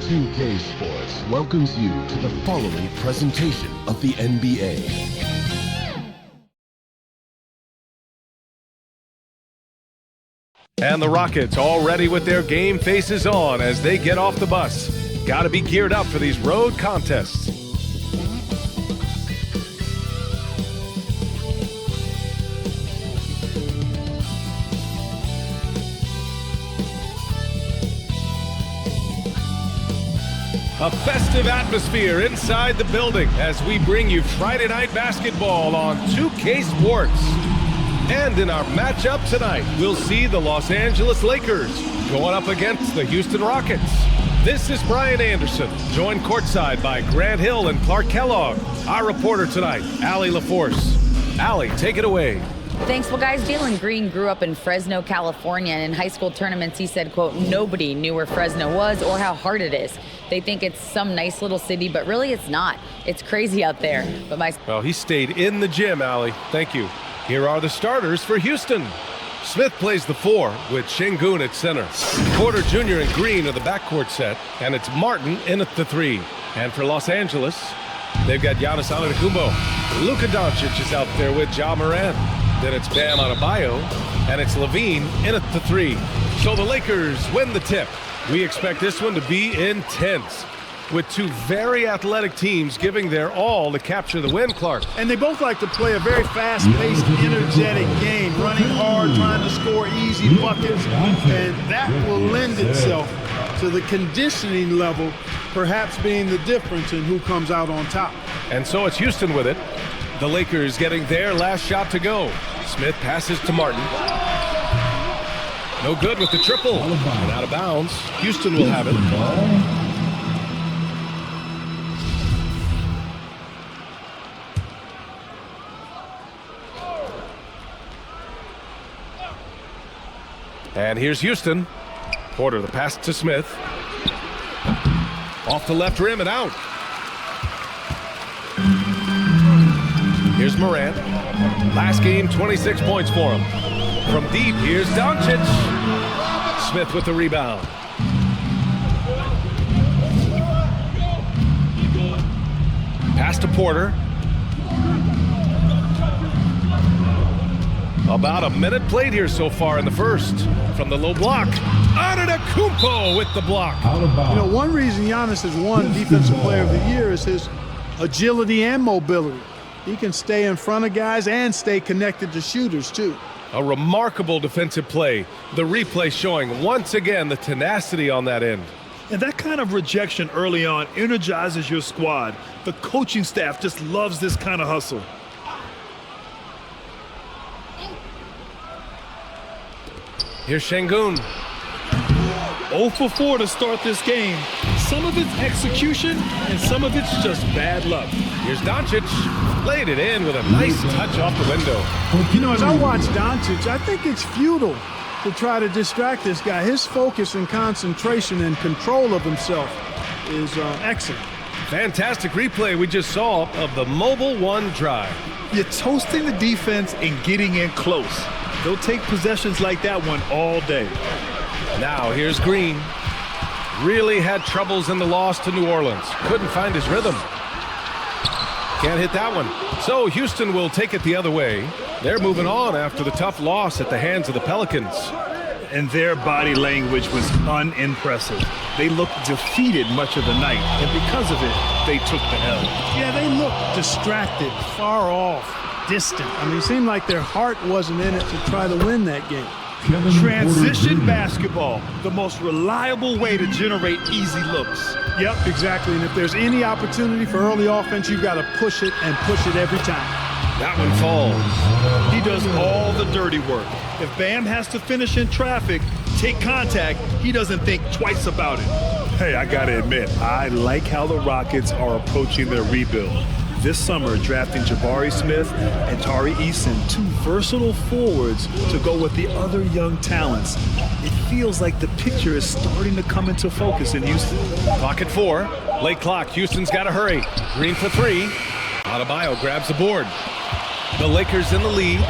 2K Sports welcomes you to the following presentation of the NBA. And the Rockets all ready with their game faces on as they get off the bus. Got to be geared up for these road contests. A festive atmosphere inside the building as we bring you Friday Night Basketball on 2K Sports. And in our matchup tonight, we'll see the Los Angeles Lakers going up against the Houston Rockets. This is Brian Anderson, joined courtside by Grant Hill and Clark Kellogg. Our reporter tonight, Allie LaForce. Allie, take it away. Thanks. Well, guys, Jalen Green grew up in Fresno, California, and in high school tournaments, he said, quote, nobody knew where Fresno was or how hard it is. They think it's some nice little city, but really it's not. It's crazy out there. But Well, he stayed in the gym, Allie. Thank you. Here are the starters for Houston. Smith plays the 4 with Şengün at center. Porter Jr. and Green are the backcourt set, and it's Martin in at the 3. And for Los Angeles, they've got Giannis Antetokounmpo. Luka Dončić is out there with Ja Morant. Then it's Bam Adebayo, and it's Levine in at the 3. So the Lakers win the tip. We expect this one to be intense, with two very athletic teams giving their all to capture the win, Clark. And they both like to play a very fast-paced, energetic game, running hard, trying to score easy buckets, and that will lend itself to the conditioning level, perhaps being the difference in who comes out on top. And so it's Houston with it. The Lakers getting their last shot to go. Smith passes to Martin. No good with the triple. And out of bounds. Houston will have it. And here's Houston. Porter the pass to Smith. Off the left rim and out. Here's Morant. Last game, 26 points for him. From deep, here's Doncic. Smith with the rebound. Pass to Porter. About a minute played here so far in the first. From the low block, Antetokounmpo with the block. You know, one reason Giannis has won Defensive Player of the Year is his agility and mobility. He can stay in front of guys and stay connected to shooters, too. A remarkable defensive play. The replay showing once again the tenacity on that end. And that kind of rejection early on energizes your squad. The coaching staff just loves this kind of hustle. Here's Şengün. 0 for 4 to start this game. Some of it's execution, and some of it's just bad luck. Here's Doncic. Laid it in with a nice touch off the window. You know, as I watch Doncic, I think it's futile to try to distract this guy. His focus and concentration and control of himself is excellent. Fantastic replay we just saw of the mobile 1 drive. You're toasting the defense and getting in close. They'll take possessions like that one all day. Now here's Green. Really had troubles in the loss to New Orleans. Couldn't find his rhythm. Can't hit that one. So Houston will take it the other way. They're moving on after the tough loss at the hands of the Pelicans. And their body language was unimpressive. They looked defeated much of the night, and because of it, they took the L. Yeah, they looked distracted, far off, distant. I mean, it seemed like their heart wasn't in it to try to win that game. Transition basketball, the most reliable way to generate easy looks. Yep, exactly. And if there's any opportunity for early offense, you've got to push it and push it every time. That one falls. He does all the dirty work. If Bam has to finish in traffic, take contact, he doesn't think twice about it. Hey, I gotta admit, I like how the Rockets are approaching their rebuild. This summer, drafting Jabari Smith and Tari Eason, two versatile forwards to go with the other young talents. It feels like the picture is starting to come into focus in Houston. Clock at 4. Late clock. Houston's got to hurry. Green for 3. Adebayo grabs the board. The Lakers in the lead.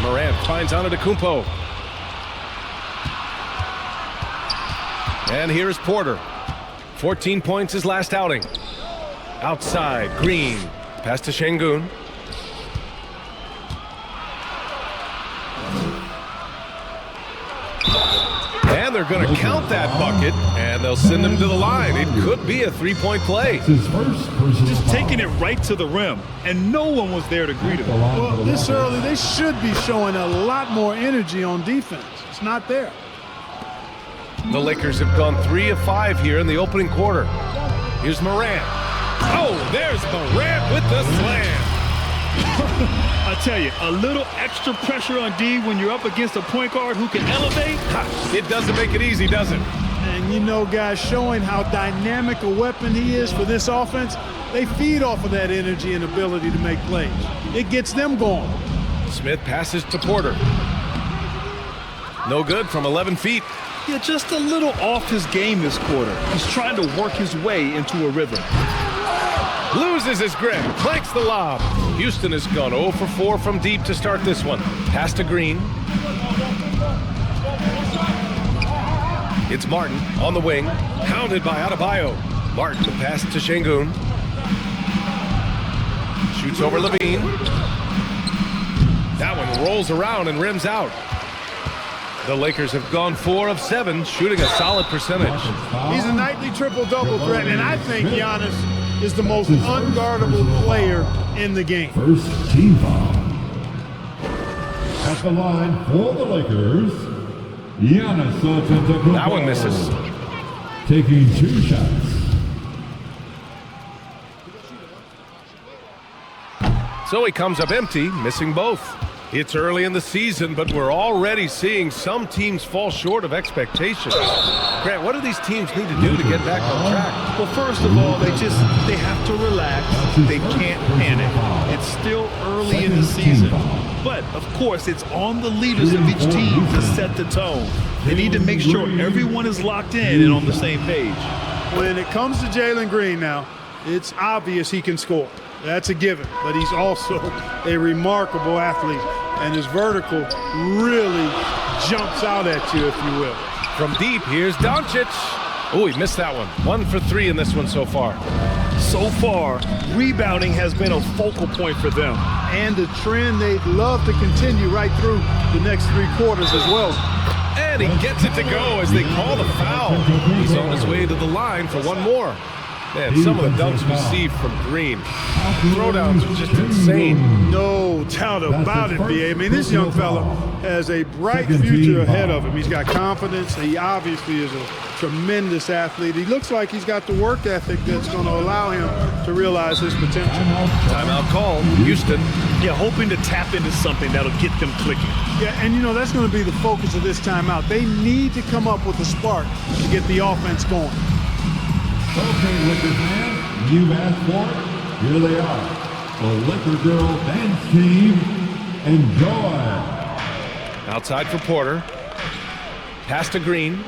Morant finds Antetokounmpo. And here's Porter. 14 points his last outing. Outside, Green. Pass to Şengün. And they're going to count that bucket, and they'll send him to the line. It could be a three-point play. Just taking it right to the rim, and no one was there to greet him. Well, this early, they should be showing a lot more energy on defense. It's not there. The Lakers have gone 3 of 5 here in the opening quarter. Here's Morant. Oh, there's Morant with the slam. I tell you, a little extra pressure on D when you're up against a point guard who can elevate. It doesn't make it easy, does it? And you know, guys, showing how dynamic a weapon he is for this offense, they feed off of that energy and ability to make plays. It gets them going. Smith passes to Porter. No good from 11 feet. Yeah, just a little off his game this quarter. He's trying to work his way into a rhythm. Loses his grip, clanks the lob. Houston has gone 0 for 4 from deep to start this one. Pass to Green. It's Martin on the wing, hounded by Adebayo. Martin, the pass to Şengün. Shoots over Levine. That one rolls around and rims out. The Lakers have gone 4 of 7, shooting a solid percentage. He's a nightly triple-double threat, and I think Giannis is the most unguardable player in the game. First team foul. At the line for the Lakers, Giannis Antetokounmpo. That one misses. Taking 2 shots. So he comes up empty, missing both. It's early in the season, but we're already seeing some teams fall short of expectations. Grant, what do these teams need to do to get back on track? Well, first of all, they have to relax. They can't panic. It's still early in the season. But, of course, it's on the leaders of each team to set the tone. They need to make sure everyone is locked in and on the same page. When it comes to Jalen Green now, it's obvious he can score. That's a given, but he's also a remarkable athlete, and his vertical really jumps out at you, if you will. From deep, here's Doncic. Oh, he missed that one. 1 for 3 in this one so far. So far, rebounding has been a focal point for them. And a trend they'd love to continue right through the next 3 quarters as well. And he gets it to go as they call the foul. He's on his way to the line for one more. Man, some of the dunks received from Green. Throwdowns are just insane. No doubt about it, B.A. I mean, this young fella has a bright future ahead of him. He's got confidence. He obviously is a tremendous athlete. He looks like he's got the work ethic that's going to allow him to realize his potential. Timeout called. Houston. Yeah, hoping to tap into something that'll get them clicking. Yeah, and you know, that's going to be the focus of this timeout. They need to come up with a spark to get the offense going. Okay, Lakers fans, you've asked for it. Here they are. The Laker Girl Dance Team. Enjoy. Outside for Porter. Pass to Green.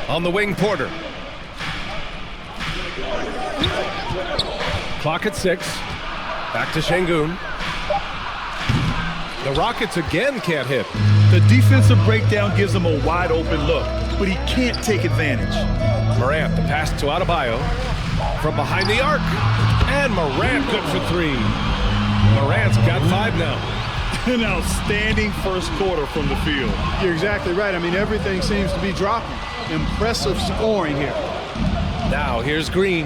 On the wing, Porter. Clock at 6. Back to Şengün. The Rockets again can't hit. The defensive breakdown gives him a wide open look, but he can't take advantage. Morant, the pass to Adebayo. From behind the arc. And Morant good for 3. Morant's got 5 now. An outstanding first quarter from the field. You're exactly right. I mean, everything seems to be dropping. Impressive scoring here. Now here's Green.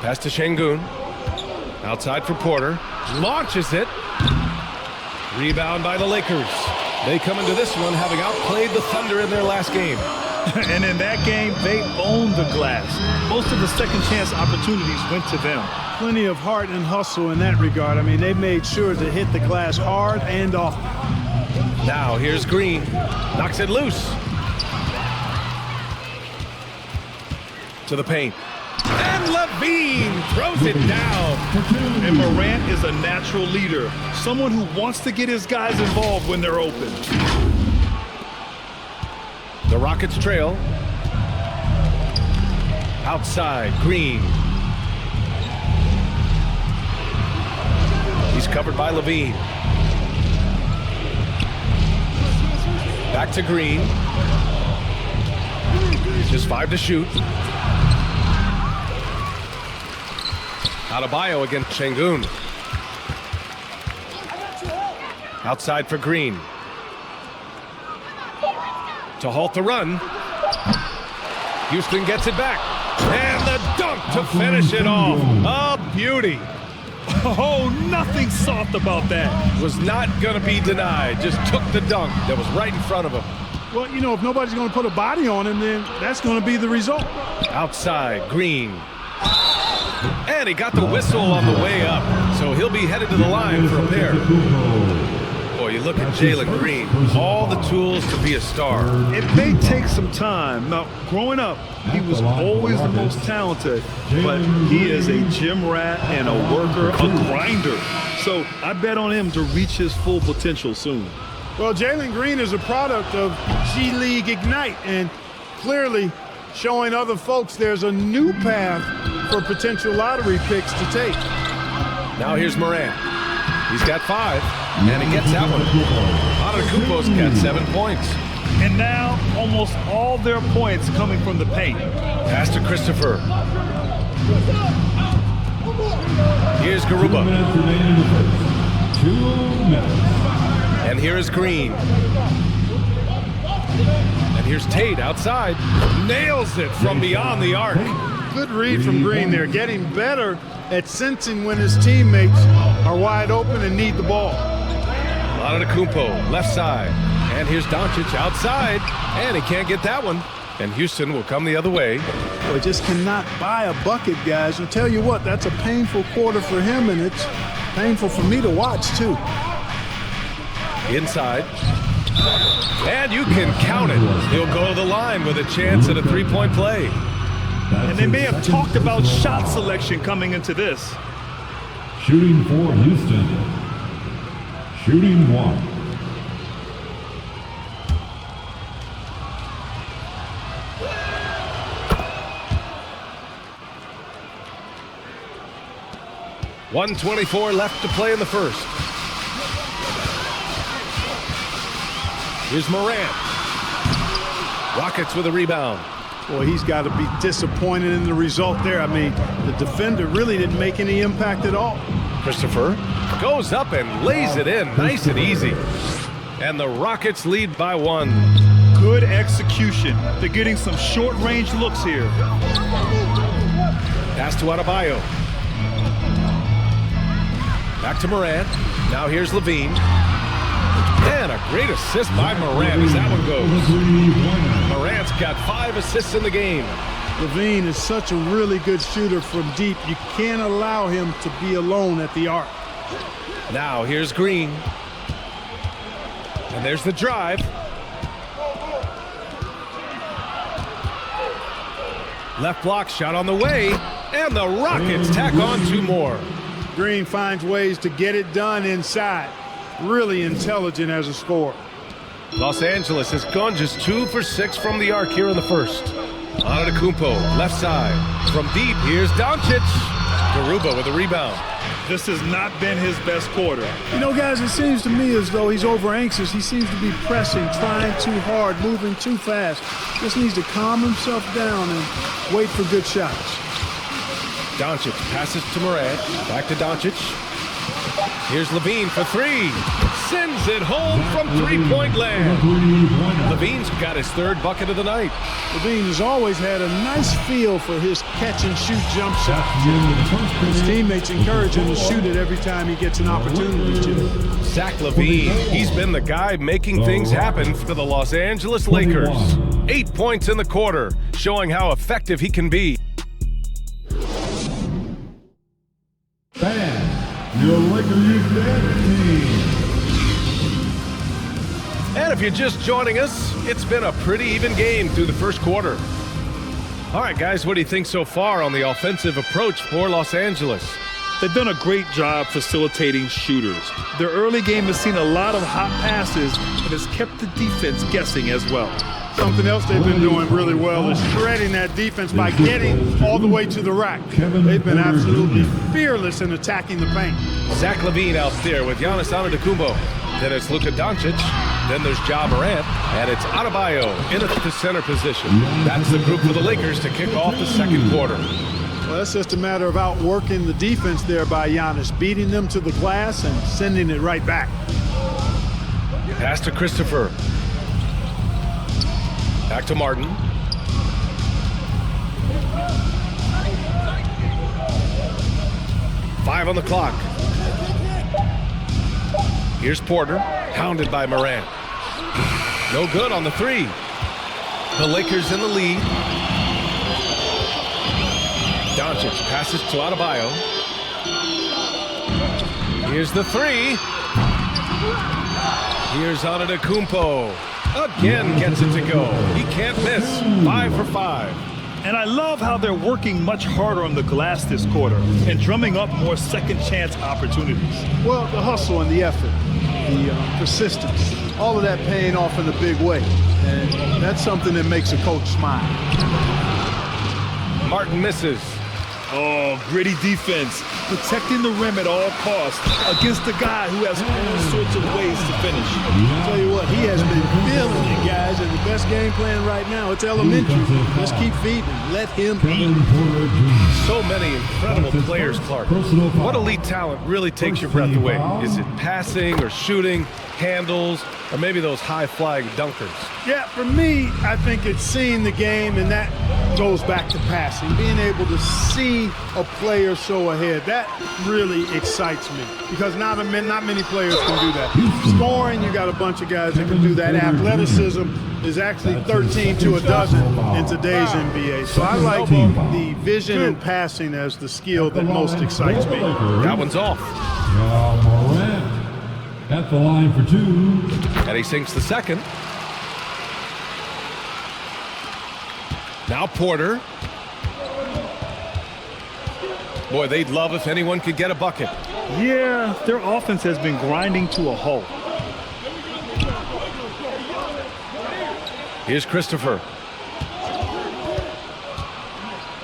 Pass to Şengün. Outside for Porter. Launches it. Rebound by the Lakers. They come into this one having outplayed the Thunder in their last game. And in that game, they owned the glass. Most of the second chance opportunities went to them. Plenty of heart and hustle in that regard. I mean, they made sure to hit the glass hard and often. Now here's Green. Knocks it loose. To the paint. And Levine throws it down. And Morant is a natural leader. Someone who wants to get his guys involved when they're open. The Rockets trail. Outside, Green. He's covered by Levine. Back to Green. Just 5 to shoot. Adebayo against Şengün. Outside for Green. To halt the run. Houston gets it back. And the dunk to finish it off. A beauty. Oh, nothing soft about that. Was not going to be denied. Just took the dunk that was right in front of him. Well, you know, if nobody's going to put a body on him, then that's going to be the result. Outside, Green. And he got the whistle on the way up. So he'll be headed to the line for a pair. Boy, you look at Jalen Green. All the tools to be a star. It may take some time. Now, growing up, he was always the most talented, but he is a gym rat and a worker, a grinder. So I bet on him to reach his full potential soon. Well, Jalen Green is a product of G League Ignite, and clearly showing other folks there's a new path for potential lottery picks to take. Now here's Morant. He's got 5, and he gets that one. Antetokounmpo's got 7 points. And now almost all their points coming from the paint. Pass to Christopher. Here's Garuba. 2 minutes. And here is Green. And here's Tate outside. Nails it from beyond the arc. Good read from Green there, getting better at sensing when his teammates are wide open and need the ball. Antetokounmpo, left side. And here's Doncic outside. And he can't get that one. And Houston will come the other way. Boy, just cannot buy a bucket, guys. I'll tell you what, that's a painful quarter for him, and it's painful for me to watch, too. Inside. And you can count it. He'll go to the line with a chance at a 3-point play. And they may have talked about shot selection coming into this. Shooting for Houston. Shooting 1. .124 left to play in the first. Here's Morant. Rockets with a rebound. Boy, he's got to be disappointed in the result there. I mean, the defender really didn't make any impact at all. Christopher goes up and lays it in nice and easy. And the Rockets lead by 1. Good execution. They're getting some short-range looks here. Pass to Adebayo. Back to Morant. Now here's Levine. And a great assist by Morant as that one goes. Morant's got 5 assists in the game. Levine is such a really good shooter from deep. You can't allow him to be alone at the arc. Now here's Green. And there's the drive. Left block shot on the way. And the Rockets tack on 2 more. Green finds ways to get it done inside. Really intelligent as a scorer. Los Angeles has gone just 2 for 6 from the arc here in the first. Antetokounmpo, left side. From deep, here's Doncic. Garuba with a rebound. This has not been his best quarter. You know, guys, it seems to me as though he's over anxious. He seems to be pressing, trying too hard, moving too fast. Just needs to calm himself down and wait for good shots. Doncic passes to Morant. Back to Doncic. Here's Levine for 3. Sends it home from 3-point land. Levine's got his 3rd bucket of the night. Levine has always had a nice feel for his catch-and-shoot jump shot. His teammates encourage him to shoot it every time he gets an opportunity to. Zach LaVine, he's been the guy making things happen for the Los Angeles Lakers. 8 points in the quarter, showing how effective he can be. Bam! Your Lakers Youth Dance Team. And if you're just joining us, it's been a pretty even game through the first quarter. All right, guys, what do you think so far on the offensive approach for Los Angeles? They've done a great job facilitating shooters. Their early game has seen a lot of hot passes and has kept the defense guessing as well. Something else they've been doing really well is shredding that defense by getting all the way to the rack. They've been absolutely fearless in attacking the paint. Zach LaVine out there with Giannis Antetokounmpo. Then it's Luka Doncic. Then there's Ja Morant, and it's Adebayo in at the center position. That's the group for the Lakers to kick off the second quarter. Well, that's just a matter of outworking the defense there by Giannis, beating them to the glass and sending it right back. Pass to Christopher. Back to Martin. Five on the clock. Here's Porter, hounded by Morant. No good on the three. The Lakers in the lead. Dončić passes to Adebayo. Here's the three. Here's Antetokounmpo. Again gets it to go. He can't miss. 5 for 5. And I love how they're working much harder on the glass this quarter and drumming up more second chance opportunities. Well, the hustle and the effort, the persistence, all of that paying off in a big way. And that's something that makes a coach smile. Martin misses. Oh, gritty defense, protecting the rim at all costs against a guy who has all sorts of ways to finish. I'll tell you what, he has been feeling it, guys, and the best game plan right now, it's elementary. Just keep feeding him. Let him eat. So many incredible players, Clark. What elite talent really takes your breath away? Is it passing or shooting, handles, or maybe those high-flying dunkers? Yeah, for me, I think it's seeing the game, and that goes back to passing. Being able to see a player so ahead, that really excites me because not many players can do that. Scoring, you got a bunch of guys that can do that. Athleticism is actually 13 to a dozen in today's NBA. So I like the vision and passing as the skill that most excites me. That one's off. Morant at the line for 2. And he sinks the second. Now Porter. Boy, they'd love if anyone could get a bucket. Yeah, their offense has been grinding to a halt. Here's Christopher.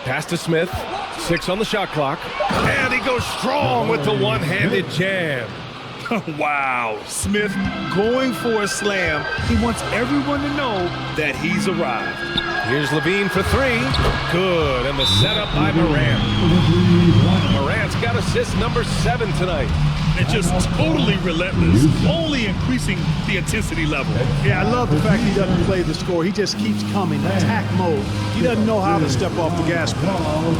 Pass to Smith. 6 on the shot clock. And he goes strong with the one-handed jam. Wow, Smith going for a slam. He wants everyone to know that he's arrived. Here's Levine for 3. Good, and the setup by Morant. Morant's got assist number 7 tonight. And just totally relentless, only increasing the intensity level. Yeah, I love the fact he doesn't play the score. He just keeps coming, attack mode. He doesn't know how to step off the gas pedal.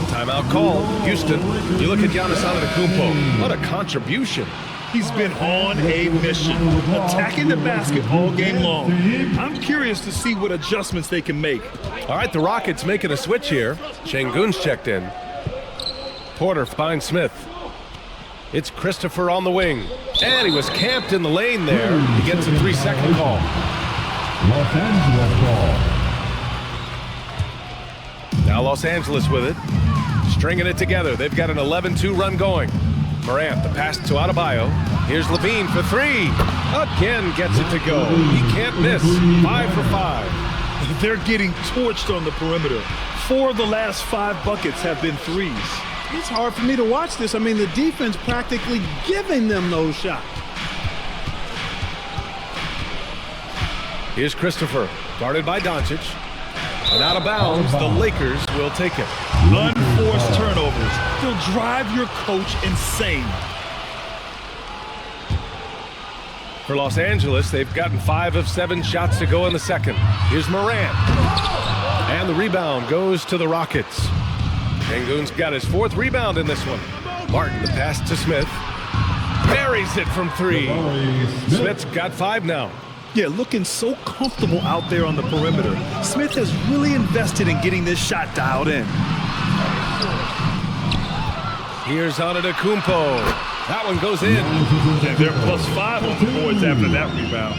Timeout called. Houston, you look at Giannis Antetokounmpo. What a contribution. He's been on a mission, attacking the basket all game long. I'm curious to see what adjustments they can make. All right, the Rockets making a switch here. Şengün's checked in. Porter finds Smith. It's Christopher on the wing. And he was camped in the lane there. He gets a 3-second call. Los Angeles ball. Now Los Angeles with it. Stringing it together. They've got an 11-2 run going. Morant, the pass to Adebayo. Here's Levine for 3. Again gets it to go. He can't miss. 5 for 5. They're getting torched on the perimeter. 4 of the last 5 buckets have been threes. It's hard for me to watch this. I mean, the defense practically giving them those shots. Here's Christopher, guarded by Doncic. And out of bounds, the Lakers will take it. Unforced turnovers. They'll drive your coach insane. For Los Angeles, they've gotten 5 of 7 shots to go in the second. Here's Morant. And the rebound goes to the Rockets. Şengün's got his 4th rebound in this one. Martin, the pass to Smith. Buries it from 3. Smith's got 5 now. Yeah, looking so comfortable out there on the perimeter. Smith has really invested in getting this shot dialed in. Here's Antetokounmpo. That one goes in. And they're +5 on the boards after that rebound.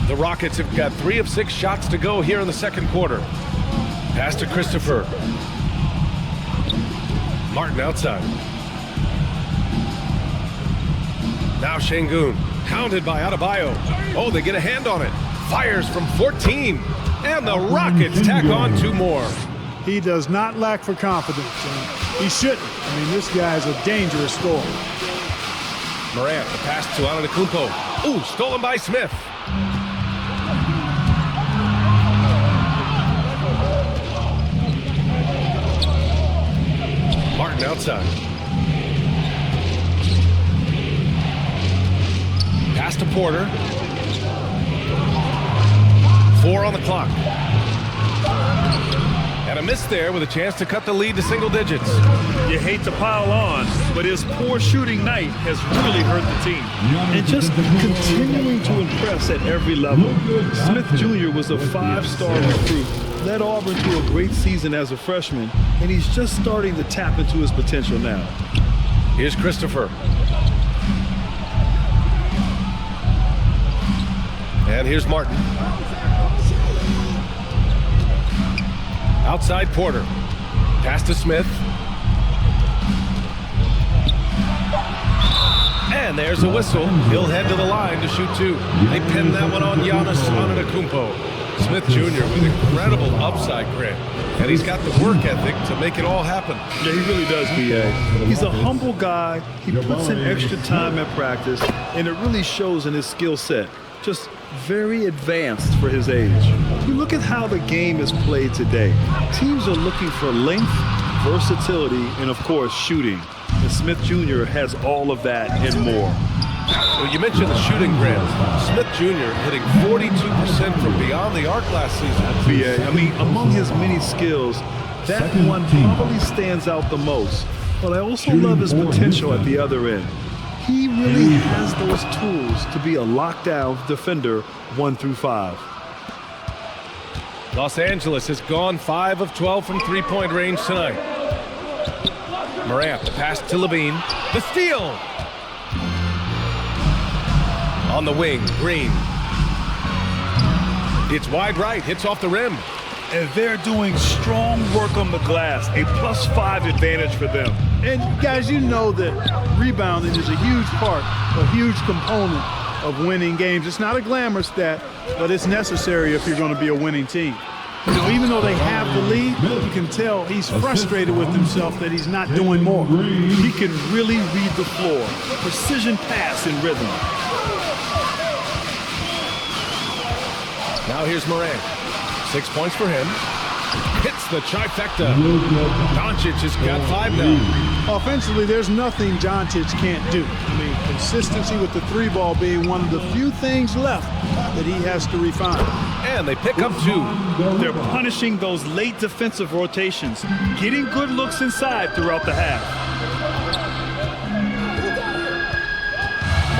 The Rockets have got 3 of 6 shots to go here in the second quarter. Pass to Christopher. Martin outside. Now Şengün, hounded by Adebayo. Oh, they get a hand on it. Fires from 14. And the Rockets tack on 2 more. He does not lack for confidence. He shouldn't. I mean, this guy's a dangerous scorer. Morant, the pass to Antetokounmpo. Ooh, stolen by Smith. Martin outside. Pass to Porter. 4 on the clock. And a miss there with a chance to cut the lead to single digits. You hate to pile on, but his poor shooting night has really hurt the team. And just continuing to impress at every level. Smith Jr. was a 5-star recruit, led Auburn to a great season as a freshman, and he's just starting to tap into his potential now. Here's Christopher. And here's Martin. Outside Porter. Pass to Smith. And there's a whistle. He'll head to the line to shoot 2. They pin that one on Giannis Antetokounmpo. Smith Jr. with incredible upside grit. And he's got the work ethic to make it all happen. Yeah, he really does, B.A. He's a humble guy. He puts in extra time at practice, and it really shows in his skill set. Just very advanced for his age. You look at how the game is played today. Teams are looking for length, versatility, and of course shooting. And Smith Jr. has all of that and more. Well, you mentioned the shooting, Grant. Smith Jr. hitting 42% from beyond the arc last season. B.A., I mean, among his many skills, that one probably stands out the most. But I also love his potential at the other end. He really has those tools to be a lockdown defender 1 through 5. Los Angeles has gone 5 of 12 from three-point range tonight. Morant, the pass to Levine. The steal! On the wing, Green. It's wide right, hits off the rim. And they're doing strong work on the glass, a +5 advantage for them. And guys, you know that rebounding is a huge part, a huge component of winning games. It's not a glamour stat, but it's necessary if you're going to be a winning team. You know, even though they have the lead, you can tell he's frustrated with himself that he's not doing more. He can really read the floor. Precision pass and rhythm. Now here's Morant. 6 points for him. Hits the trifecta. Doncic has got 5 now. Offensively, there's nothing Doncic can't do. I mean, consistency with the 3-ball being one of the few things left that he has to refine. And they pick up 2. They're punishing those late defensive rotations, getting good looks inside throughout the half.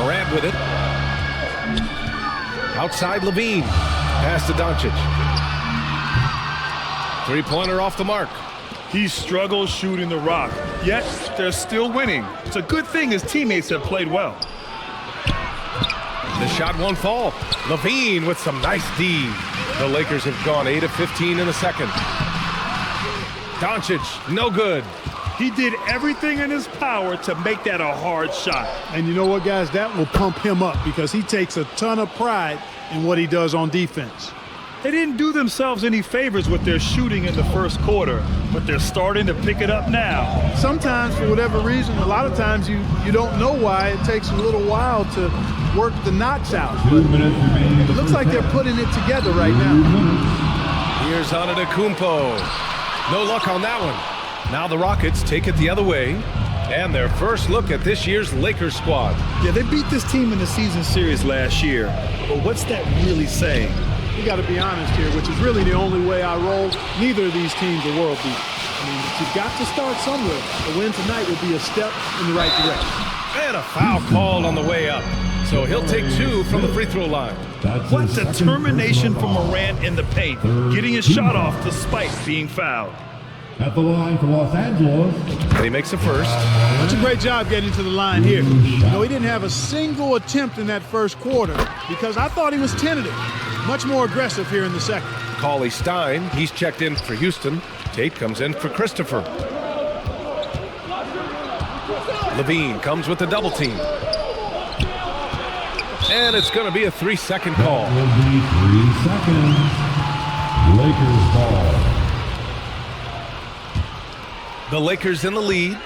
Morant with it. Outside Levine. Pass to Doncic. 3-pointer off the mark. He struggles shooting the rock, yet they're still winning. It's a good thing his teammates have played well. The shot won't fall. Levine with some nice D. The Lakers have gone 8 of 15 in the second. Doncic, no good. He did everything in his power to make that a hard shot. And you know what, guys? That will pump him up because he takes a ton of pride in what he does on defense. They didn't do themselves any favors with their shooting in the first quarter, but they're starting to pick it up now. Sometimes, for whatever reason, a lot of times you don't know why. It takes a little while to work the knots out. But it looks like they're putting it together right now. Here's Antetokounmpo. No luck on that one. Now the Rockets take it the other way. And their first look at this year's Lakers squad. Yeah, they beat this team in the season series last year. But what's that really saying? You got to be honest here, which is really the only way I roll. Neither of these teams are world beat. I mean, but you've got to start somewhere. A win tonight would be a step in the right direction. And a foul called on the way up. So he'll take 2 from the free throw line. What determination from Morant in the paint, getting his shot off despite being fouled. At the line for Los Angeles. And he makes the first. That's a great job getting to the line here. You know, he didn't have a single attempt in that first quarter because I thought he was tentative. Much more aggressive here in the second. Cauley Stein, he's checked in for Houston. Tate comes in for Christopher. Levine comes with the double team. And it's going to be a 3-second call. That will be 3 seconds. Lakers ball. The Lakers in the lead.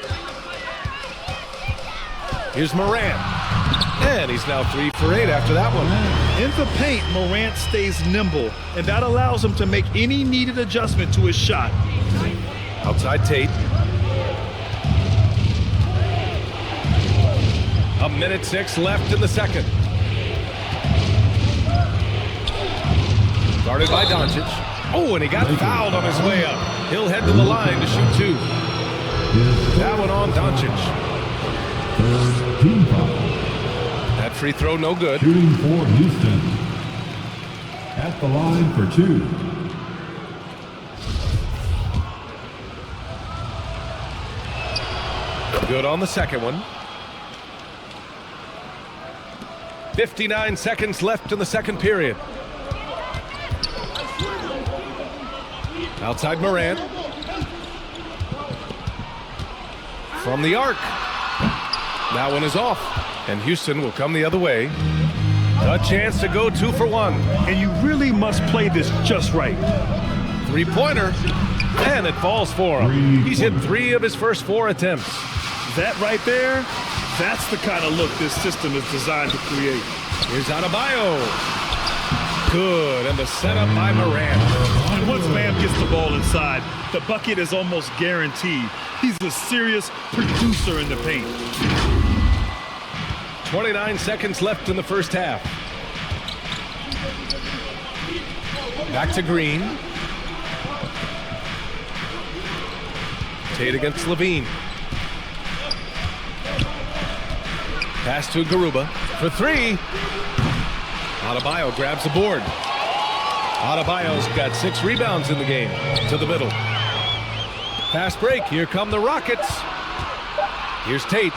Here's Morant. And he's now 3 for 8 after that one. In the paint, Morant stays nimble, and that allows him to make any needed adjustment to his shot. Outside Tate. 1:06 left in the second. Guarded by Dončić. Oh, and he got fouled on his way up. He'll head to the line to shoot 2. That one on Dončić. Team foul. That free throw no good. Shooting for Houston. At the line for 2. Good on the second one. 59 seconds left in the second period. Outside Morant. From the arc. That one is off. And Houston will come the other way. A chance to go 2 for 1. And you really must play this just right. Three-pointer. And it falls for him. He's hit 3 of his first 4 attempts. That right there, that's the kind of look this system is designed to create. Here's Adebayo. Good, and the setup by Morant. And once Bam gets the ball inside, the bucket is almost guaranteed. He's a serious producer in the paint. 29 seconds left in the first half. Back to Green. Tate against Levine. Pass to Garuba for 3. Adebayo grabs the board. Adebayo's got 6 rebounds in the game. To the middle. Fast break. Here come the Rockets. Here's Tate.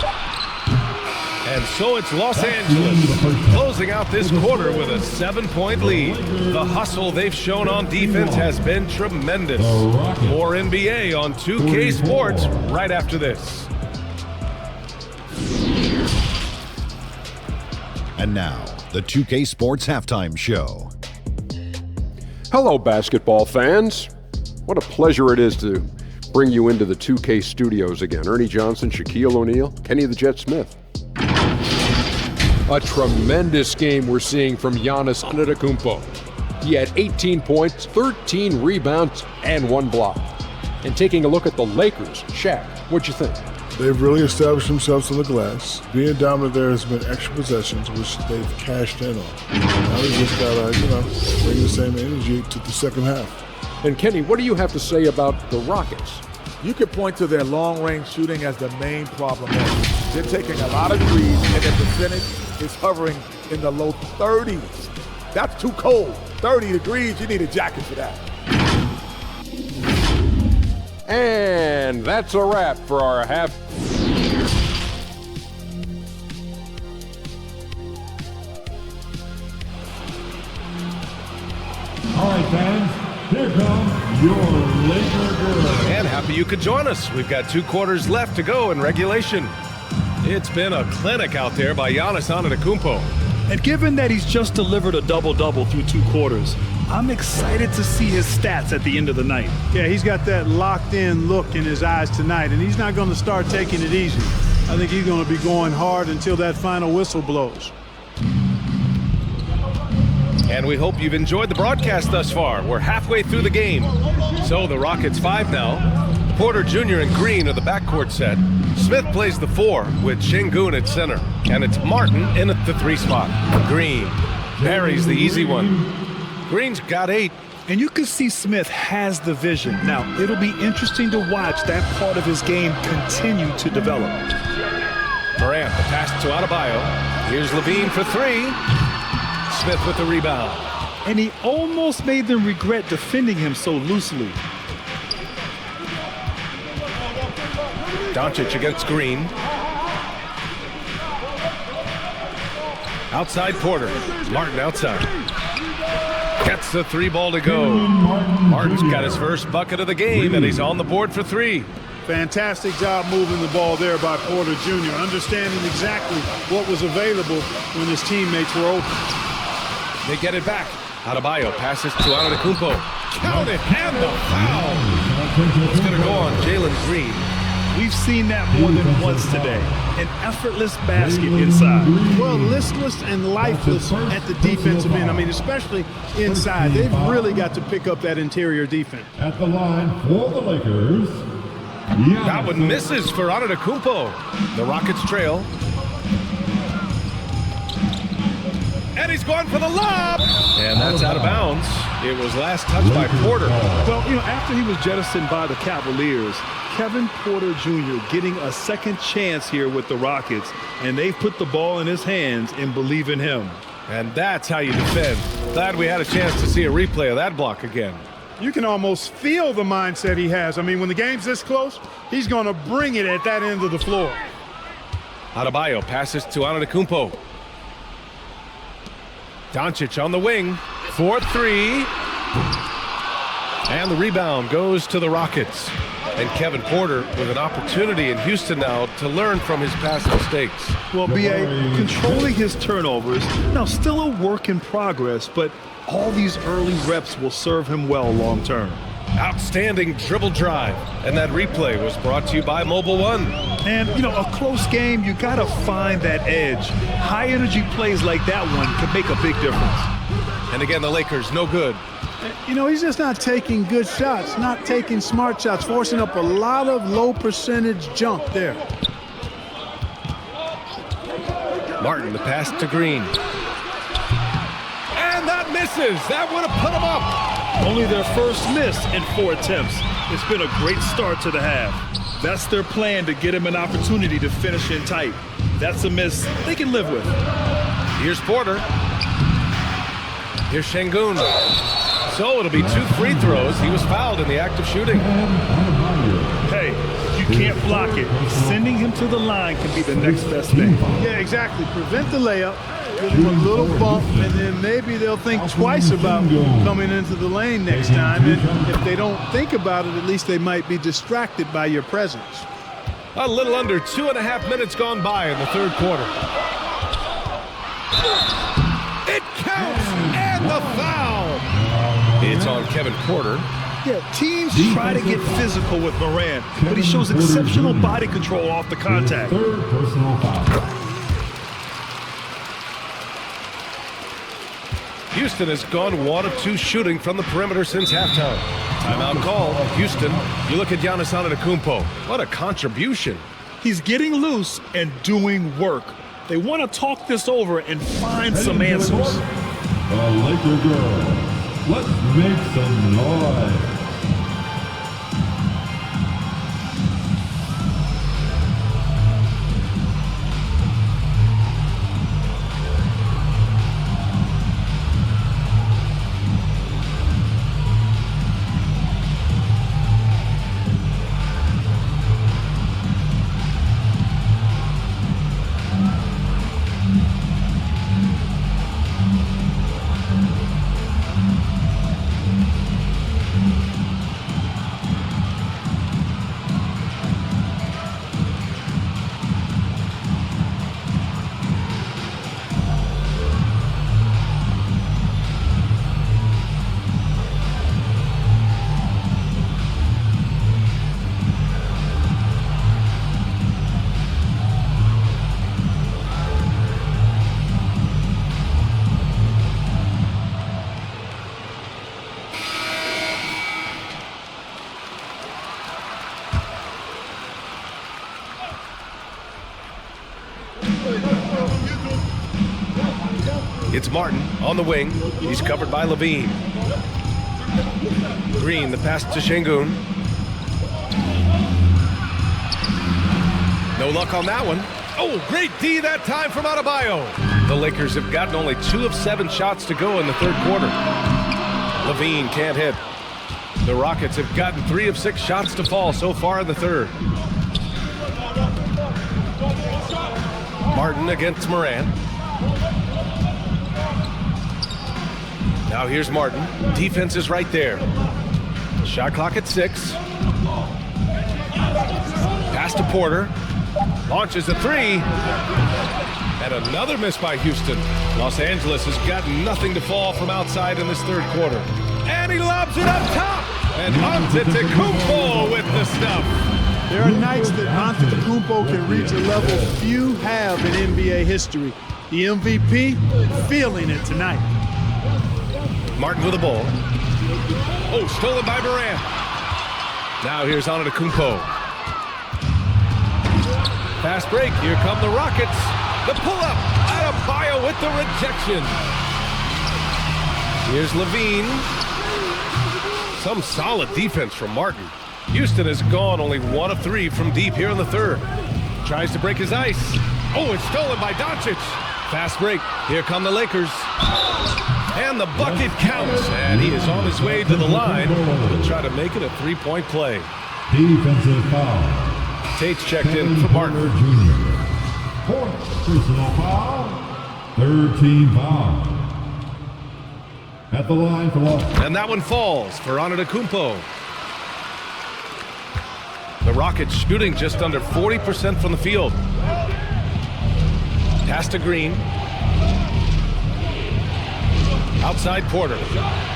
And so it's Los Angeles closing out this quarter with a 7-point lead. The hustle they've shown on defense has been tremendous. More NBA on 2K Sports right after this. And now, the 2K Sports Halftime Show. Hello, basketball fans. What a pleasure it is to bring you into the 2K studios again. Ernie Johnson, Shaquille O'Neal, Kenny the Jet Smith. A tremendous game we're seeing from Giannis Antetokounmpo. He had 18 points, 13 rebounds, and 1 block. And taking a look at the Lakers, Shaq, what'd you think? They've really established themselves on the glass. Being dominant there has been extra possessions, which they've cashed in on. Now they just gotta, bring the same energy to the second half. And Kenny, what do you have to say about the Rockets? You could point to their long-range shooting as the main problem. They're taking a lot of threes, and their percentage is hovering in the low 30s. That's too cold. 30 degrees, you need a jacket for that. And that's a wrap for our half. All right, fans, here comes your Laker girl. And happy you could join us. We've got 2 quarters left to go in regulation. It's been a clinic out there by Giannis Antetokounmpo. And given that he's just delivered a double-double through 2 quarters, I'm excited to see his stats at the end of the night. Yeah, he's got that locked-in look in his eyes tonight, and he's not going to start taking it easy. I think he's going to be going hard until that final whistle blows. And we hope you've enjoyed the broadcast thus far. We're halfway through the game. So the Rockets 5 now. Porter Jr. and Green are the backcourt set. Smith plays the 4 with Şengün at center. And it's Martin in at the 3 spot. Green buries the easy one. Green's got 8. And you can see Smith has the vision. Now, it'll be interesting to watch that part of his game continue to develop. Morant, the pass to Adebayo. Here's Levine for 3. Smith with the rebound. And he almost made them regret defending him so loosely. Dončić against Green. Outside Porter. Martin outside. Gets the 3 ball to go. Martin's got his first bucket of the game, and he's on the board for 3. Fantastic job moving the ball there by Porter Jr., understanding exactly what was available when his teammates were open. They get it back. Adebayo passes to Antetokounmpo. Count it, and the foul. It's going to go on Jalen Green. We've seen that more than once today. An effortless basket inside. Well, listless and lifeless at the defensive end. I mean, especially inside. They've really got to pick up that interior defense. At the line for the Lakers, That one misses for Antetokounmpo. The Rockets trail. And he's going for the lob. And that's out of bounds. It was last touched by Porter. Well, after he was jettisoned by the Cavaliers, Kevin Porter Jr. getting a second chance here with the Rockets, and they've put the ball in his hands and believe in him. And that's how you defend. Glad we had a chance to see a replay of that block again. You can almost feel the mindset he has. I mean, when the game's this close, he's going to bring it at that end of the floor. Adebayo passes to Antetokounmpo. Dončić on the wing for three. And the rebound goes to the Rockets. And Kevin Porter with an opportunity in Houston now to learn from his past mistakes. Well, B.A. controlling his turnovers. Now, still a work in progress, but all these early reps will serve him well long term. Outstanding dribble drive. And that replay was brought to you by Mobile One. And, a close game, you got to find that edge. High-energy plays like that one can make a big difference. And again, the Lakers, no good. He's just not taking good shots, not taking smart shots, forcing up a lot of low percentage junk there. Martin, the pass to Green. And that misses. That would have put him up. Only their first miss in 4 attempts. It's been a great start to the half. That's their plan to get him an opportunity to finish in tight. That's a miss they can live with. Here's Porter. Here's Şengün. So it'll be 2 free throws. He was fouled in the act of shooting. Hey, you can't block it. Sending him to the line can be the next best thing. Yeah, exactly. Prevent the layup, give him a little bump, and then maybe they'll think twice about coming into the lane next time. And if they don't think about it, at least they might be distracted by your presence. A little under 2.5 minutes gone by in the third quarter. It counts, and the foul. It's on Kevin Porter. Yeah, teams try to get physical with Morant, but he shows exceptional body control off the contact. third personal foul. Houston has gone 1 of 2 shooting from the perimeter since halftime. Timeout called. Houston, you look at Giannis Antetokounmpo. What a contribution. He's getting loose and doing work. They want to talk this over and find some answers. The Laker girls, let's make some noise. It's Martin on the wing. He's covered by Levine. Green, the pass to Şengün. No luck on that one. Oh, great D that time from Adebayo. The Lakers have gotten only 2 of 7 shots to go in the third quarter. Levine can't hit. The Rockets have gotten 3 of 6 shots to fall so far in the third. Martin against Morant. Now here's Martin. Defense is right there. Shot clock at 6. Pass to Porter. Launches a 3. And another miss by Houston. Los Angeles has got nothing to fall from outside in this third quarter. And he lobs it up top. And Antetokounmpo with the stuff. There are nights that Antetokounmpo can reach a level few have in NBA history. The MVP feeling it tonight. Martin with the ball. Oh, stolen by Morant. Now here's Antetokounmpo. Fast break. Here come the Rockets. The pull-up. Adebayo with the rejection. Here's Levine. Some solid defense from Martin. Houston has gone only 1 of 3 from deep here in the third. Tries to break his ice. Oh, it's stolen by Doncic. Fast break. Here come the Lakers. And the bucket counts. And he is on his way to the line. He'll try to make it a 3-point play. Defensive foul. Tate's checked in for Martin. Jr. Fourth personal foul. Third team foul. At the line for loss. And that one falls for Antetokounmpo. The Rockets shooting just under 40% from the field. Pass to Green. Outside Porter.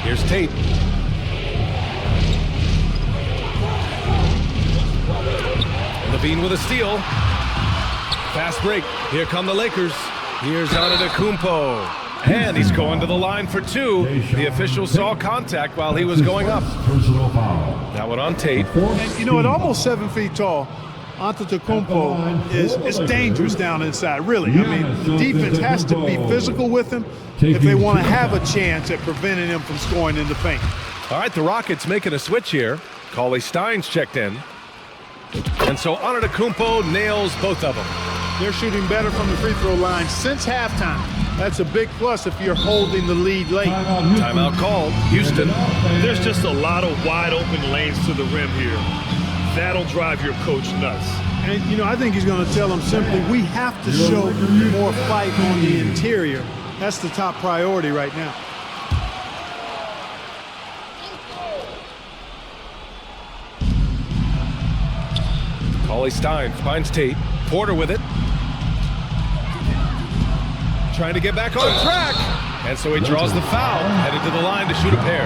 Here's Tate. Levine with a steal. Fast break. Here come the Lakers. Here's Antetokounmpo. And he's going to the line for 2. The official saw contact while he was going up. Personal foul. That one on Tate. And you know, at almost 7 feet tall, Antetokounmpo is dangerous down inside, really. I mean, the defense has to be physical with him if they want to have a chance at preventing him from scoring in the paint. All right, the Rockets making a switch here. Cauley Stein's checked in. And so Antetokounmpo nails both of them. They're shooting better from the free throw line since halftime. That's a big plus if you're holding the lead late. Timeout called. Houston. There's just a lot of wide open lanes to the rim here. That'll drive your coach nuts. And, you know, I think he's going to tell them simply, we have to show more fight on the interior. That's the top priority right now. Cauley Stein finds Tate. Porter with it. Trying to get back on track. And so he draws the foul. Headed to the line to shoot a pair.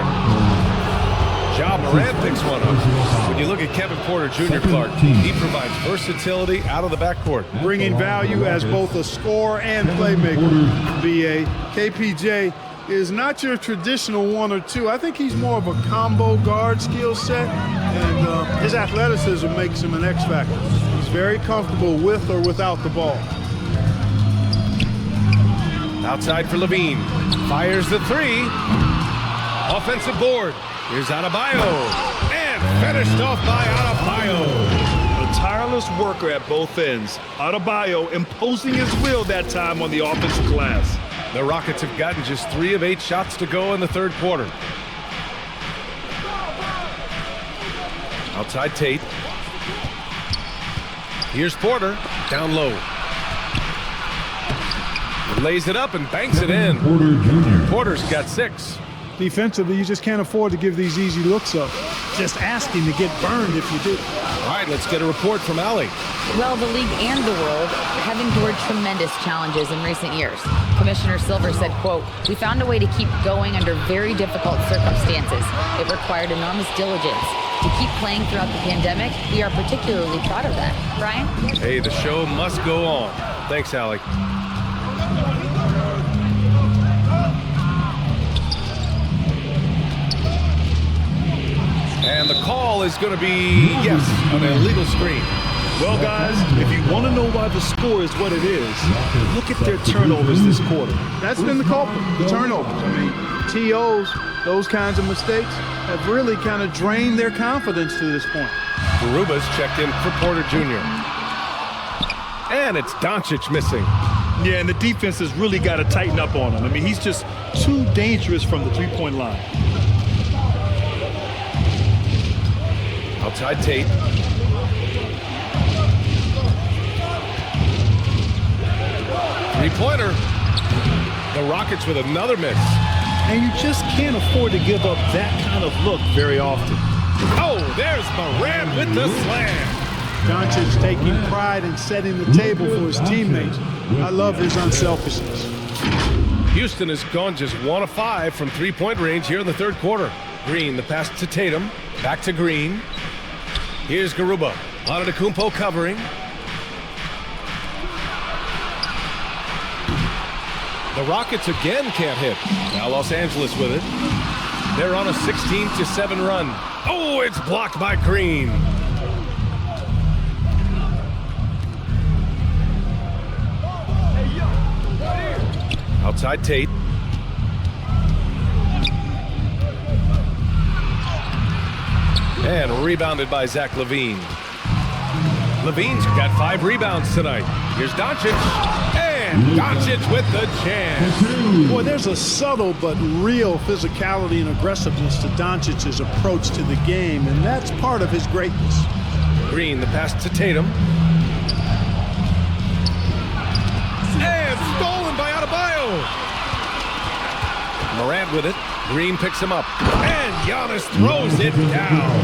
Ja Morant picks one up. When you look at Kevin Porter Jr., Clark, he provides versatility out of the backcourt. Bringing value as both a scorer and playmaker. BA. KPJ is not your traditional 1 or 2. I think he's more of a combo guard skill set, and his athleticism makes him an X factor. He's very comfortable with or without the ball. Outside for Levine. Fires the 3. Offensive board. Here's Adebayo. And finished off by Adebayo. A tireless worker at both ends. Adebayo imposing his will that time on the offensive glass. The Rockets have gotten just 3 of 8 shots to go in the third quarter. Outside Tate. Here's Porter. Down low. Lays it up and banks it in. Porter Jr. Porter's got 6. Defensively, you just can't afford to give these easy looks up. Just asking to get burned if you do. All right, let's get a report from Allie. Well, the league and the world have endured tremendous challenges in recent years. Commissioner Silver said, quote, "We found a way to keep going under very difficult circumstances. It required enormous diligence. To keep playing throughout the pandemic, we are particularly proud of that." Brian? Hey, the show must go on. Thanks, Allie. And the call is going to be, yes, an illegal screen. Well, guys, if you want to know why the score is what it is, look at their turnovers this quarter. That's been the culprit, the turnovers. I mean, TOs, those kinds of mistakes have really kind of drained their confidence to this point. Garuba's checked in for Porter Jr. And it's Doncic missing. Yeah, and the defense has really got to tighten up on him. I mean, he's just too dangerous from the three-point line. Outside Tate. Three-pointer. The Rockets with another miss. And you just can't afford to give up that kind of look very often. Oh, there's Morant with the slam. Doncic taking pride in setting the table for his teammates. I love his unselfishness. Houston has gone just 1 of 5 from three-point range here in the third quarter. Green, the pass to Tatum. Back to Green. Here's Garuba. Antetokounmpo covering. The Rockets again can't hit. Now Los Angeles with it. They're on a 16-7 run. Oh, it's blocked by Green. Outside Tate. And rebounded by Zach LaVine. LaVine's got 5 rebounds tonight. Here's Dončić. And Doncic with the chance. Boy, there's a subtle but real physicality and aggressiveness to Doncic's approach to the game, and that's part of his greatness. Green, the pass to Tatum. And stolen by Adebayo. Morant with it. Green picks him up. And Giannis throws it down.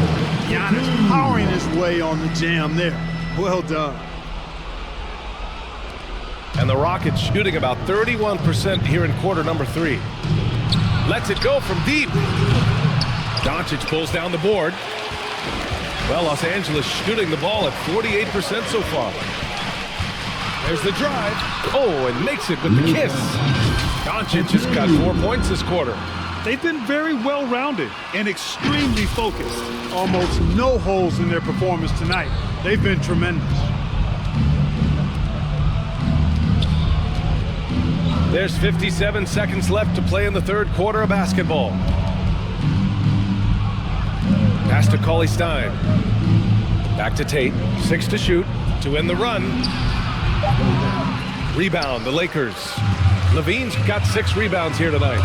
Giannis powering his way on the jam there. Well done. And the Rockets shooting about 31% here in quarter number 3. Lets it go from deep. Doncic pulls down the board. Well, Los Angeles shooting the ball at 48% so far. There's the drive. Oh, and makes it with the kiss. Doncic has got 4 points this quarter. They've been very well-rounded and extremely focused. Almost no holes in their performance tonight. They've been tremendous. There's 57 seconds left to play in the third quarter of basketball. Pass to Cauley-Stein. Back to Tate. 6 to shoot to end the run. Rebound, the Lakers. LaVine's got 6 rebounds here tonight.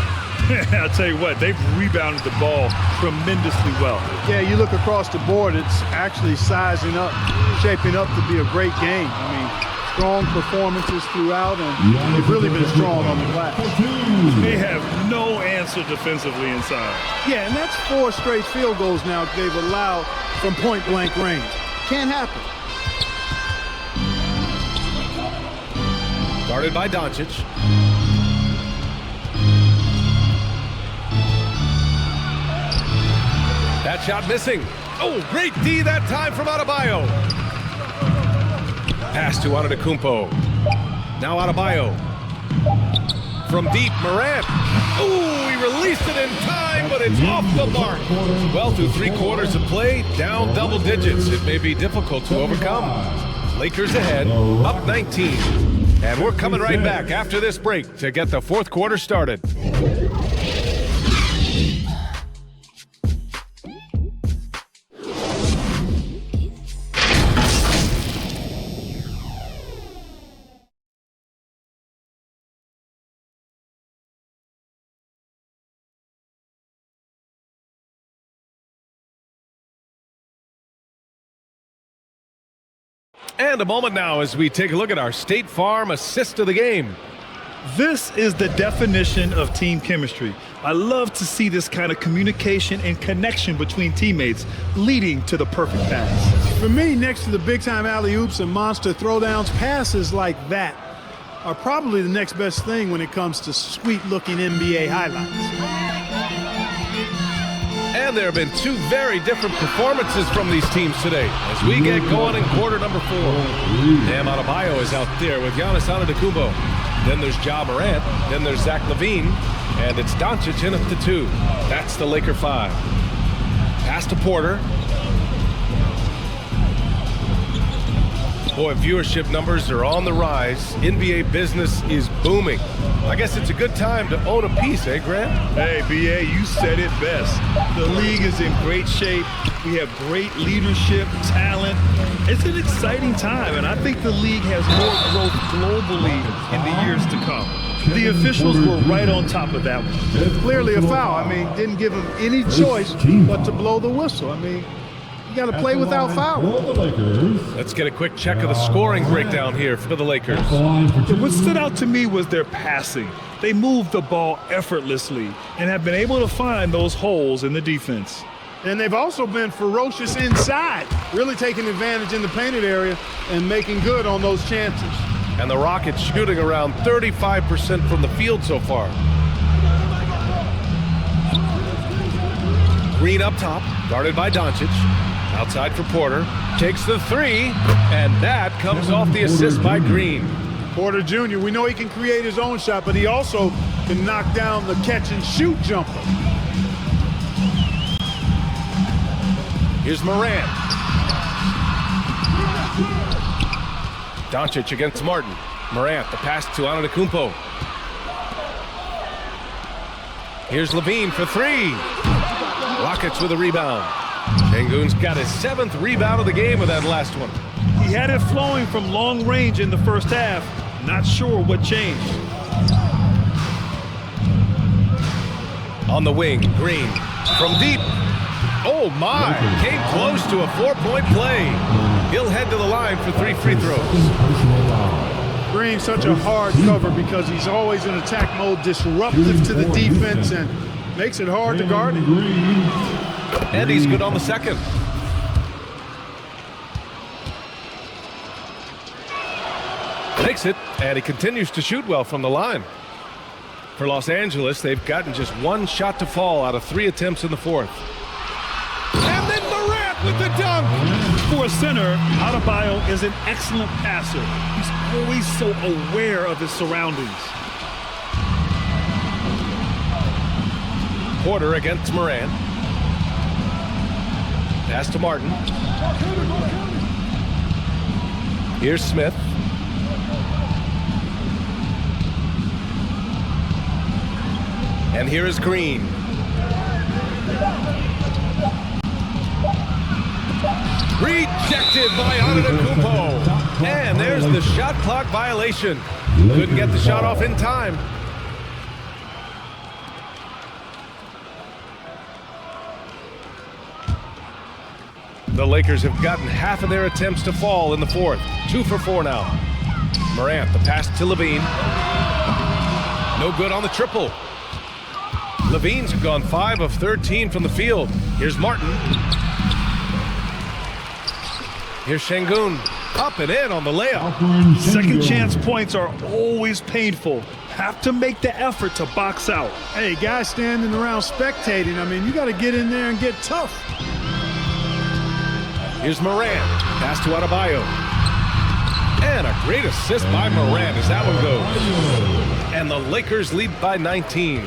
I'll tell you what, they've rebounded the ball tremendously well. Yeah, you look across the board, it's actually sizing up, shaping up to be a great game. I mean, strong performances throughout, and they've really been strong on the glass. They have no answer defensively inside. Yeah, and that's 4 straight field goals now they've allowed from point-blank range. Can't happen. Guarded by Doncic. That shot missing. Oh, great D that time from Adebayo. Pass to Antetokounmpo. Now Adebayo. From deep, Morant. Oh, he released it in time, but it's off the mark. Well, through 3 quarters of play, down double digits. It may be difficult to overcome. Lakers ahead, up 19. And we're coming right back after this break to get the fourth quarter started. And a moment now as we take a look at our State Farm assist of the game. This is the definition of team chemistry. I love to see this kind of communication and connection between teammates leading to the perfect pass. For me, next to the big-time alley-oops and monster throwdowns, passes like that are probably the next best thing when it comes to sweet-looking NBA highlights. And there have been 2 very different performances from these teams today as we get going in quarter number 4. Bam Adebayo is out there with Giannis Antetokounmpo. Then there's Ja Morant. Then there's Zach LaVine. And it's Doncic in at the 2. That's the Laker 5. Pass to Porter. Boy, viewership numbers are on the rise. NBA business is booming. I guess it's a good time to own a piece, eh, Grant? Hey, B.A., you said it best. The league is in great shape. We have great leadership, talent. It's an exciting time, and I think the league has more growth globally in the years to come. The officials were right on top of that one. Clearly a foul. I mean, didn't give them any choice but to blow the whistle. I mean, you got to play without foul. Let's get a quick check of the scoring breakdown here for the Lakers. What stood out to me was their passing. They moved the ball effortlessly and have been able to find those holes in the defense. And they've also been ferocious inside, really taking advantage in the painted area and making good on those chances. And the Rockets shooting around 35% from the field so far. Green up top, guarded by Doncic. Outside for Porter. Takes the three, and that comes off the assist by Green. Porter Jr., we know he can create his own shot, but he also can knock down the catch-and-shoot jumper. Here's Morant. Dončić against Martin. Morant, the pass to Antetokounmpo. Here's Levine for three. Rockets with a rebound. Şengün's got his 7th rebound of the game with that last one. He had it flowing from long range in the first half. Not sure what changed. On the wing, Green from deep. Oh my, came close to a 4-point play. He'll head to the line for 3 free throws. Green's such a hard cover because he's always in attack mode, disruptive to the defense, and makes it hard to guard him. And he's good on the second. Makes it, and he continues to shoot well from the line. For Los Angeles, they've gotten just 1 shot to fall out of 3 attempts in the 4th. And then Morant with the dunk. For a center, Adebayo is an excellent passer. He's always so aware of his surroundings. Porter against Morant. Pass to Martin. Here's Smith. And here is Green. Rejected by Antetokounmpo. And there's the shot clock violation. Couldn't get the shot off in time. The Lakers have gotten half of their attempts to fall in the 4th. 2 for 4 now. Morant, the pass to Levine. No good on the triple. Levine's gone 5 of 13 from the field. Here's Martin. Here's Şengün. Up and in on the layup. Second chance points are always painful. Have to make the effort to box out. Hey, guys standing around spectating, I mean, you got to get in there and get tough. Here's Morant. Pass to Adebayo. And a great assist by Morant as that one goes. And the Lakers lead by 19.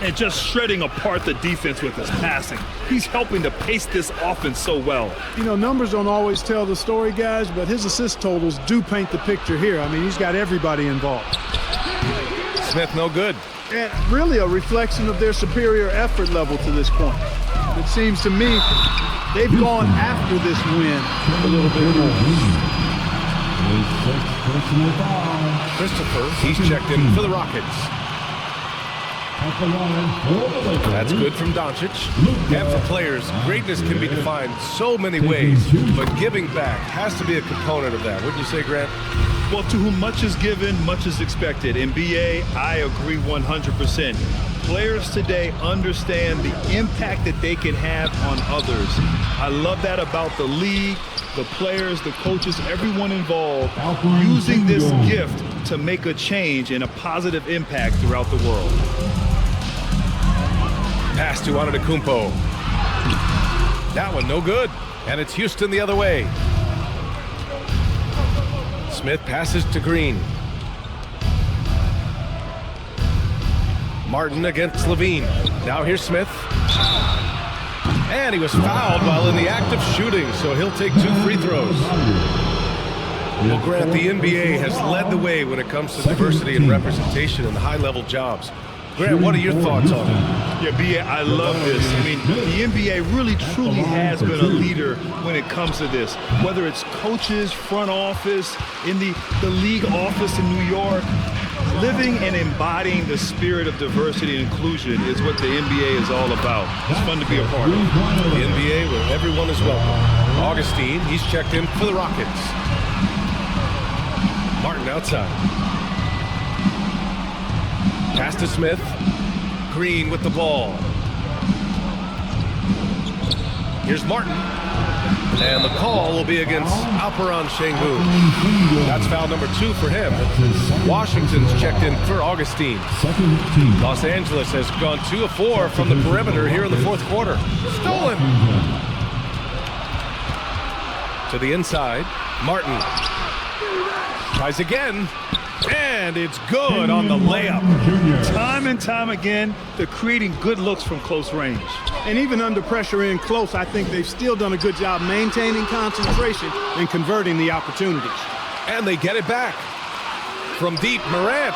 And just shredding apart the defense with his passing. He's helping to pace this offense so well. You know, numbers don't always tell the story, guys, but his assist totals do paint the picture here. I mean, he's got everybody involved. Smith, no good. And really a reflection of their superior effort level to this point. It seems to me they've gone after this win a little bit more. Christopher, he's checked in for the Rockets. That's good from Doncic. And for players, greatness can be defined so many ways, but giving back has to be a component of that. Wouldn't you say, Grant? Well, to whom much is given, much is expected. In BA, I agree 100%. Players today understand the impact that they can have on others. I love that about the league, the players, the coaches, everyone involved, using this gift to make a change and a positive impact throughout the world. Pass to Antetokounmpo. That one no good, and it's Houston the other way. Smith passes to Green. Martin against Levine. Now here's Smith. And he was fouled while in the act of shooting, so he'll take 2 free throws. Well, Grant, the NBA has led the way when it comes to diversity and representation in high-level jobs. Grant, what are your thoughts on it? Yeah, B.A., I love this. I mean, the NBA really, truly has been a leader when it comes to this. Whether it's coaches, front office, in the league office in New York, living and embodying the spirit of diversity and inclusion is what the NBA is all about. It's fun to be a part of. The NBA where everyone is welcome. Augustine, he's checked in for the Rockets. Martin outside. Pass to Smith. Green with the ball. Here's Martin. And the call will be against Alperen Şengün. That's foul number 2 for him. Washington's checked in for Augustine. Los Angeles has gone 2 of 4 from the perimeter here in the 4th quarter. Stolen. To the inside, Martin. Tries again, and it's good on the layup. Time and time again, they're creating good looks from close range. And even under pressure in close, I think they've still done a good job maintaining concentration and converting the opportunities. And they get it back. From deep, Morant.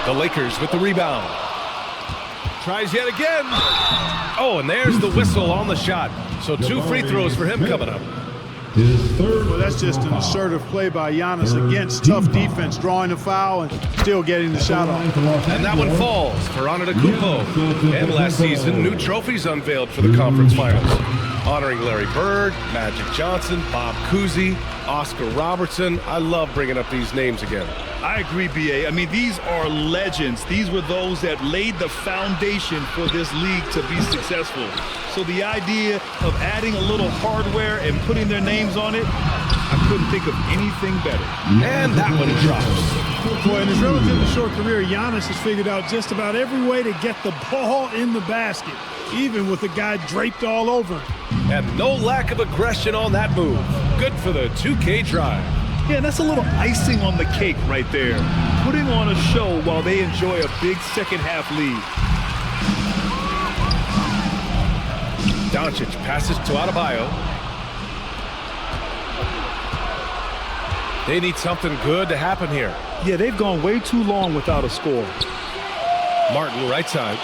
The Lakers with the rebound. Tries yet again. Oh, and there's the whistle on the shot. So 2 free throws for him coming up. Well, that's just an assertive play by Giannis against tough defense, drawing a foul and still getting the shot off. And that one falls for Antetokounmpo. And last season, new trophies unveiled for the conference finals, honoring Larry Bird, Magic Johnson, Bob Cousy, Oscar Robertson. I love bringing up these names again. I agree, B.A. I mean, these are legends. These were those that laid the foundation for this league to be successful. So the idea of adding a little hardware and putting their names on it, I couldn't think of anything better. And that one drops. Boy, in his relatively short career, Giannis has figured out just about every way to get the ball in the basket, even with the guy draped all over him. And no lack of aggression on that move. Good for the 2K drive. Yeah, that's a little icing on the cake right there. Putting on a show while they enjoy a big second-half lead. Dončić passes to Adebayo. They need something good to happen here. Yeah, they've gone way too long without a score. Martin, right side.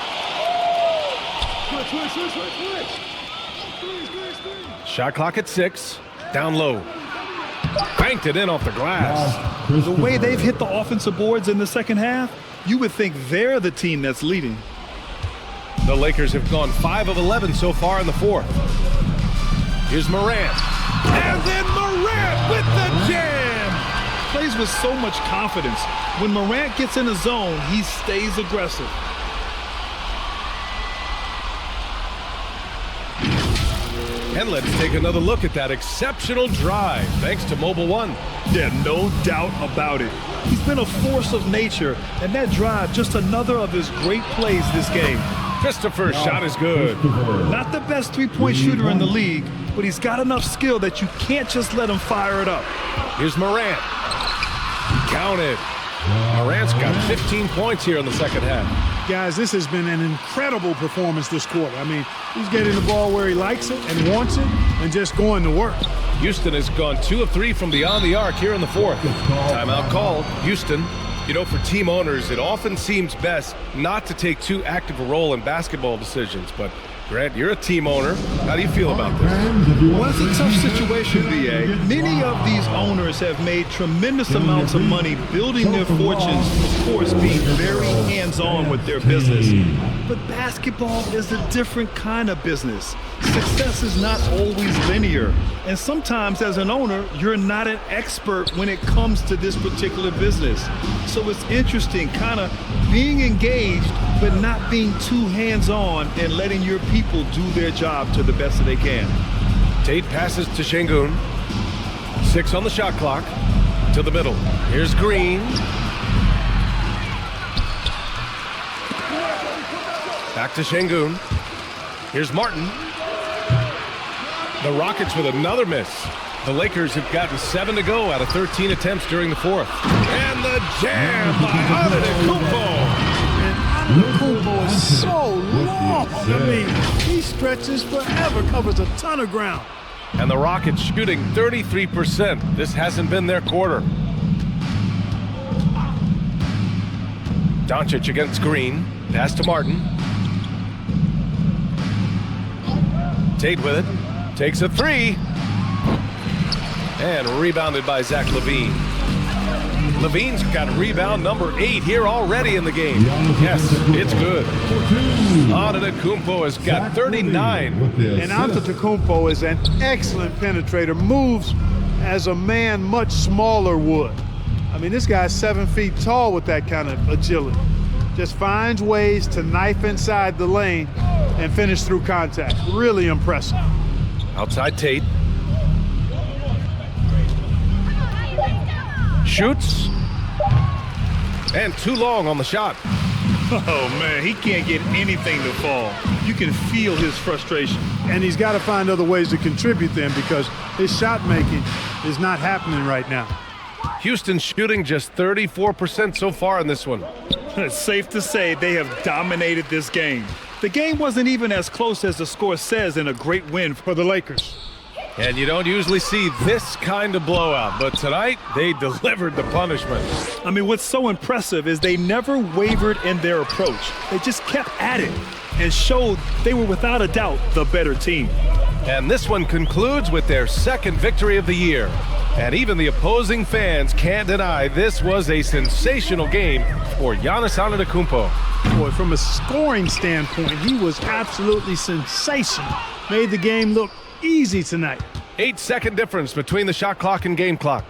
Shot clock at 6. Down low. Banked it in off the glass. The way they've hit the offensive boards in the second half, you would think they're the team that's leading. The Lakers have gone 5 of 11 so far in the fourth. Here's Morant. And then Morant with the jam. Plays with so much confidence. When Morant gets in the zone, he stays aggressive. And let's take another look at that exceptional drive, thanks to Mobile One. Yeah, no doubt about it. He's been a force of nature, and that drive, just another of his great plays this game. Christopher's shot is good. Not the best three-point shooter in the league, but he's got enough skill that you can't just let him fire it up. Here's Morant. Counted. Morant's got 15 points here in the second half. Guys, this has been an incredible performance this quarter. I mean, he's getting the ball where he likes it and wants it and just going to work. Houston has gone 2 of 3 from beyond the arc here in the fourth. Timeout called. Houston. You know, for team owners, it often seems best not to take too active a role in basketball decisions. But, Grant, you're a team owner. How do you feel about this? Well, it's a tough situation, B.A. Many of these owners have made tremendous amounts of money building their fortunes, of course, being very hands-on with their business. But basketball is a different kind of business. Success is not always linear. And sometimes, as an owner, you're not an expert when it comes to this particular business. So it's interesting, kind of being engaged, but not being too hands-on and letting your people do their job to the best that they can. Tate passes to Şengün. 6 on the shot clock. To the middle. Here's Green. Back to Şengün. Here's Martin. The Rockets with another miss. The Lakers have gotten 7 to go out of 13 attempts during the fourth. And the jam by Antetokounmpo. Antetokounmpo is so long. I mean, he stretches forever, covers a ton of ground. And the Rockets shooting 33%. This hasn't been their quarter. Dončić against Green. Pass to Martin. Tate with it. Takes a 3. And rebounded by Zach LaVine. LaVine's got rebound number 8 here already in the game. Yes, it's good. Antetokounmpo has got 39. And Antetokounmpo is an excellent penetrator. Moves as a man much smaller would. I mean, this guy's 7 feet tall with that kind of agility. Just finds ways to knife inside the lane and finish through contact. Really impressive. Outside Tate. Shoots. And too long on the shot. Oh, man, he can't get anything to fall. You can feel his frustration. And he's got to find other ways to contribute then because his shot making is not happening right now. Houston shooting just 34% so far in this one. It's safe to say they have dominated this game. The game wasn't even as close as the score says in a great win for the Lakers. And you don't usually see this kind of blowout, but tonight they delivered the punishment. I mean, what's so impressive is they never wavered in their approach. They just kept at it and showed they were without a doubt the better team. And this one concludes with their second victory of the year. And even the opposing fans can't deny this was a sensational game for Giannis Antetokounmpo. Boy, from a scoring standpoint, he was absolutely sensational. Made the game look easy tonight. 8-second difference between the shot clock and game clock.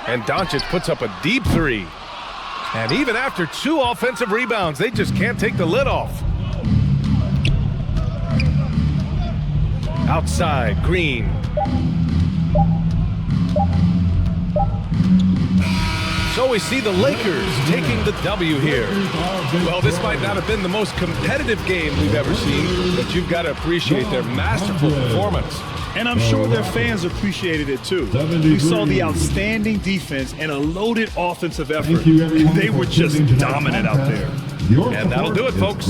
And Dončić puts up a deep three. And even after 2 offensive rebounds, they just can't take the lid off. Outside, Green. So we see the Lakers taking the W here. Well, this might not have been the most competitive game we've ever seen, but you've got to appreciate their masterful performance. And I'm sure their fans appreciated it too. We saw the outstanding defense and a loaded offensive effort. They were just dominant out there. And that'll do it, folks.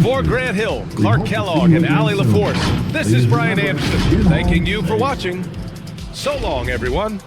For Grant Hill, Clark Kellogg, and Allie LaForce, this is Brian Anderson, thanking you for watching. So long, everyone.